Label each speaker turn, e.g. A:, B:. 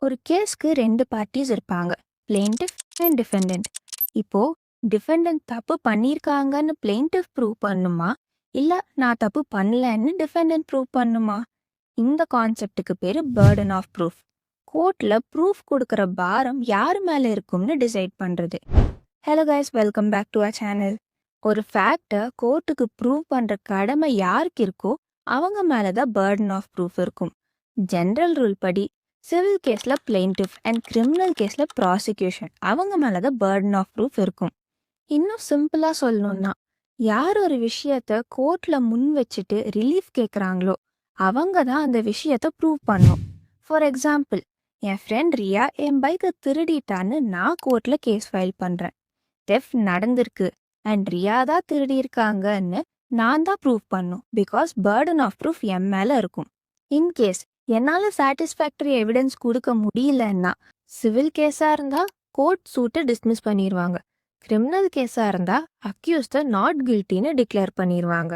A: ஒரு கேஸ்க்கு 2 பார்ட்டிஸ் இருப்பாங்க. Plaintiff and defendant. இப்போ டிஃபெண்டன்ட் தப்பு பண்ணியிருக்காங்கன்னு பிளெயின்டிஃப் ப்ரூவ் பண்ணுமா? இல்ல நான் தப்பு பண்ணலன்னு டிஃபெண்டன்ட் ப்ரூவ் பண்ணுமா? இந்த கான்செப்டுக்கு பேரு பர்டன் ஆஃப் ப்ரூஃப். கோர்ட்ல ப்ரூஃப் கொடுக்குற பாரம் யார் மேல இருக்கும்னு டிசைட் பண்றது. Hello guys, welcome back to our channel. ஒரு ஃபேக்டை கோர்ட்டுக்கு ப்ரூவ் பண்ற கடமை யாருக்கு இருக்கோ அவங்க மேலதான் பர்டன் ஆஃப் ப்ரூஃப் இருக்கும். ஜெனரல் ரூல் படி சிவில் கேஸ்ல பிளெயின்டிஃப் அண்ட் கிரிமினல் கேஸ்ல ப்ராசிக்யூஷன் அவங்க மேலதான் பர்டன் ஆஃப் ப்ரூஃப் இருக்கும். இன்னும் சிம்பிளா சொல்லணும்னா, யார் ஒரு விஷயத்த கோர்ட்ல முன் வச்சுட்டு ரிலீஃப் கேட்குறாங்களோ அவங்க தான் அந்த விஷயத்த ப்ரூவ் பண்ணும். ஃபார் எக்ஸாம்பிள், என் ஃப்ரெண்ட் ரியா என் பைக்கை திருடிட்டான்னு நான் கோர்ட்ல கேஸ் ஃபைல் பண்றேன். தெஃப்ட் நடந்திருக்கு அண்ட் ரியா தான் திருடி இருக்காங்கன்னு நான் தான் ப்ரூவ் பண்ணும். பிகாஸ் பர்டன் ஆஃப் ப்ரூஃப் என் மேல இருக்கும். இன்கேஸ் என்னால சாட்டிஸ்ஃபேக்டரி எவிடன்ஸ் கொடுக்க முடியலன்னா சிவில் கேஸா இருந்தா கோர்ட் சூட்டை டிஸ்மிஸ் பண்ணிடுவாங்க. கிரிமினல் கேஸா இருந்தா அக்யூஸ்ட நாட் கில்ட்டின்னு டிக்ளேர் பண்ணிடுவாங்க.